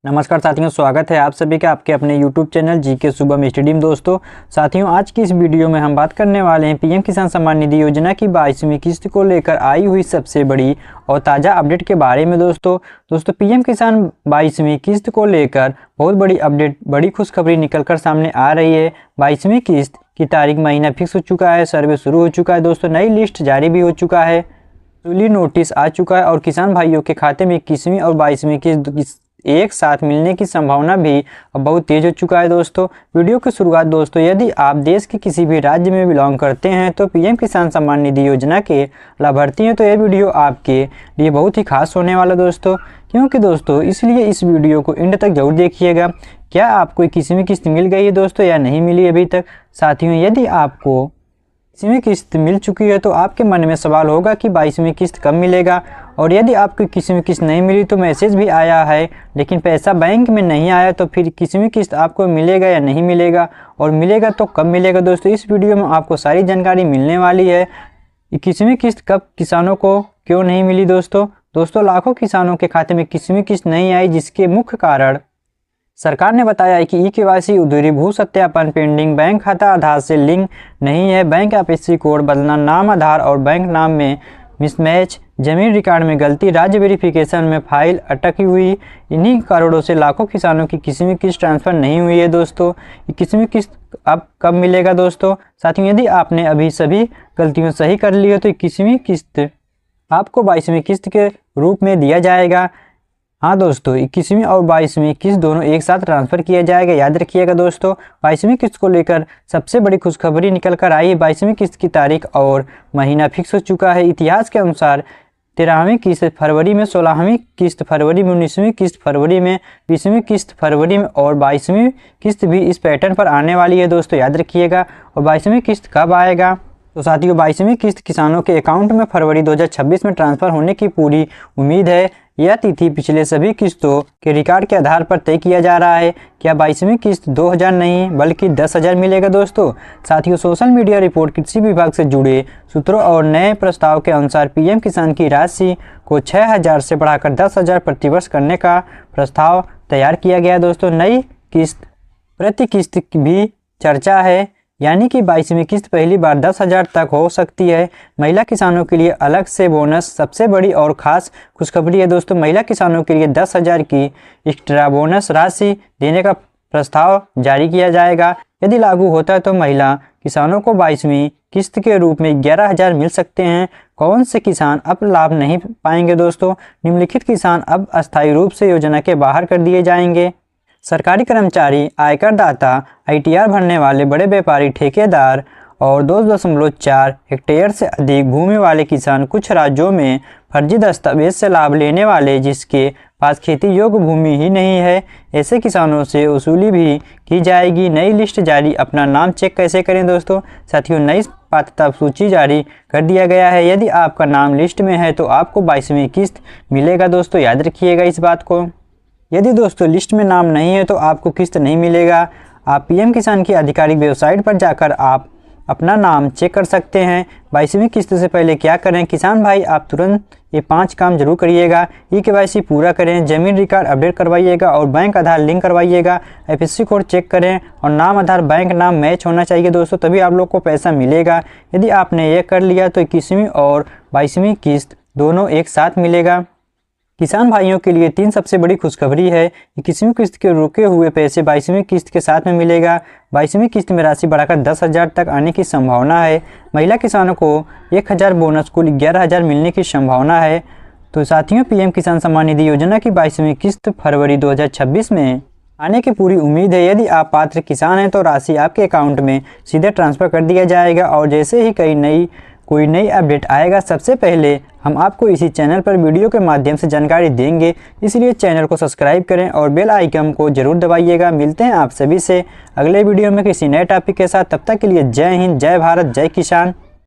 नमस्कार साथियों, स्वागत है आप सभी का आपके अपने YouTube channel GK Shubham study. दोस्तों साथियों, आज की इस वीडियो में हम बात करने वाले हैं पीएम किसान सम्मान निधि योजना की 22वीं किस्त को लेकर आई हुई सबसे बड़ी और ताज़ा अपडेट के बारे में। दोस्तों पीएम किसान 22वीं किस्त को लेकर बहुत बड़ी अपडेट, बड़ी खुशखबरी निकल कर सामने आ रही है। 22वीं किस्त की तारीख, महीना फिक्स हो चुका है, सर्वे शुरू हो चुका है। दोस्तों नई लिस्ट जारी भी हो चुका है, वसूली नोटिस आ चुका है और किसान भाइयों के खाते में 21वीं और 22वीं किस्त एक साथ मिलने की संभावना भी अब बहुत तेज हो चुका है। दोस्तों वीडियो की शुरुआत दोस्तों, यदि आप देश के किसी भी राज्य में बिलोंग करते हैं तो पीएम किसान सम्मान निधि योजना के लाभार्थी हैं तो यह वीडियो आपके लिए बहुत ही खास होने वाला दोस्तों, क्योंकि दोस्तों इसलिए इस वीडियो को एंड तक जरूर देखिएगा। क्या आपको 21वीं किस्त मिल गई है दोस्तों या नहीं मिली अभी तक? साथियों, यदि आपको 21वीं किस्त मिल चुकी है तो आपके मन में सवाल होगा कि 22वीं किस्त कब मिलेगा, और यदि आपको 21वीं किस्त नहीं मिली तो मैसेज भी आया है लेकिन पैसा बैंक में नहीं आया, तो फिर 21वीं किस्त आपको मिलेगा या नहीं मिलेगा, और मिलेगा तो कब मिलेगा? दोस्तों इस वीडियो में आपको सारी जानकारी मिलने वाली है। 21वीं किस्त कब किसानों को क्यों नहीं मिली दोस्तों लाखों किसानों के खाते में 21वीं किस्त नहीं आई, जिसके मुख्य कारण सरकार ने बताया है कि ई-केवाईसी अधूरी, भू सत्यापन पेंडिंग, बैंक खाता आधार से लिंक नहीं है, बैंक आईएफएससी कोड बदलना, नाम आधार और बैंक नाम में मिसमैच, जमीन रिकॉर्ड में गलती, राज्य वेरिफिकेशन में फाइल अटकी हुई। इन्हीं कारणों से लाखों किसानों की 21वीं किस्त ट्रांसफर नहीं हुई है। दोस्तों 21वीं किस्त अब कब मिलेगा दोस्तों? साथियों, यदि आपने अभी सभी गलतियां सही कर ली है तो 21वीं किस्त आपको 22वीं किस्त के रूप में दिया जाएगा। हाँ दोस्तों, 21वीं और 22वीं किस्त दोनों एक साथ ट्रांसफर किया जाएगा। याद रखिएगा दोस्तों, 22वीं किस्त को लेकर सबसे बड़ी खुशखबरी निकल कर आई है। 22वीं किस्त की तारीख और महीना फिक्स हो चुका है। इतिहास के अनुसार 13वीं किस्त फरवरी में, 16वीं किस्त फरवरी में, 19वीं किस्त फरवरी में, 20वीं किस्त फरवरी में और 22वीं किस्त भी इस पैटर्न पर आने वाली है दोस्तों, याद रखिएगा। और 22वीं किस्त कब आएगा? तो साथियों 22वीं किस्त किसानों के अकाउंट में फरवरी 2026 में ट्रांसफर होने की पूरी उम्मीद है। यह तिथि पिछले सभी किस्तों के रिकॉर्ड के आधार पर तय किया जा रहा है। क्या 22वीं किस्त 2000 नहीं बल्कि 10,000 मिलेगा दोस्तों? साथियों, सोशल मीडिया रिपोर्ट, कृषि विभाग से जुड़े सूत्रों और नए प्रस्ताव के अनुसार पीएम किसान की राशि को 6,000 से बढ़ाकर 10,000 प्रतिवर्ष करने का प्रस्ताव तैयार किया गया दोस्तों। नई किस्त प्रति किस्त की भी चर्चा है, यानी कि 22वीं किस्त पहली बार 10,000 तक हो सकती है। महिला किसानों के लिए अलग से बोनस, सबसे बड़ी और खास खुशखबरी है दोस्तों। महिला किसानों के लिए 10,000 की एक्स्ट्रा बोनस राशि देने का प्रस्ताव जारी किया जाएगा। यदि लागू होता है तो महिला किसानों को 22वीं किस्त के रूप में 11,000 मिल सकते हैं। कौन से किसान अब लाभ नहीं पाएंगे दोस्तों? निम्नलिखित किसान अब अस्थायी रूप से योजना के बाहर कर दिए जाएंगे। सरकारी कर्मचारी, आयकर दाता, आईटीआर भरने वाले बड़े व्यापारी, ठेकेदार और 2.4 हेक्टेयर से अधिक भूमि वाले किसान, कुछ राज्यों में फर्जी दस्तावेज से लाभ लेने वाले जिसके पास खेती योग्य भूमि ही नहीं है, ऐसे किसानों से वसूली भी की जाएगी। नई लिस्ट जारी, अपना नाम चेक कैसे करें दोस्तों? साथियों, नई पात्रता सूची जारी कर दिया गया है। यदि आपका नाम लिस्ट में है तो आपको 22वीं किस्त मिलेगा दोस्तों, याद रखिएगा इस बात को। यदि दोस्तों लिस्ट में नाम नहीं है तो आपको किस्त नहीं मिलेगा। आप पीएम किसान की आधिकारिक वेबसाइट पर जाकर आप अपना नाम चेक कर सकते हैं। 22वीं किस्त से पहले क्या करें? किसान भाई, आप तुरंत ये 5 काम जरूर करिएगा। ई-केवाईसी पूरा करें, जमीन रिकॉर्ड अपडेट करवाइएगा और बैंक आधार लिंक करवाइएगा। आईएफएससी कोड चेक करें और नाम आधार बैंक नाम मैच होना चाहिए दोस्तों, तभी आप लोग को पैसा मिलेगा। यदि आपने ये कर लिया तो 21वीं और 22वीं किस्त दोनों एक साथ मिलेगा। किसान भाइयों के लिए 3 सबसे बड़ी खुशखबरी है। 21वीं किस्त के रुके हुए पैसे 22वीं किस्त के साथ में मिलेगा। 22वीं किस्त में राशि बढ़ाकर 10,000 तक आने की संभावना है। महिला किसानों को 1,000 बोनस, कुल 11,000 मिलने की संभावना है। तो साथियों, पीएम किसान सम्मान निधि योजना की 22वीं किस्त फरवरी 2026 में आने की पूरी उम्मीद है। यदि आप पात्र किसान हैं तो राशि आपके अकाउंट में सीधे ट्रांसफ़र कर दिया जाएगा, और जैसे ही कोई नई अपडेट आएगा सबसे पहले हम आपको इसी चैनल पर वीडियो के माध्यम से जानकारी देंगे। इसलिए चैनल को सब्सक्राइब करें और बेल आइकन को जरूर दबाइएगा। मिलते हैं आप सभी से अगले वीडियो में किसी नए टॉपिक के साथ। तब तक के लिए जय हिंद, जय भारत, जय किसान।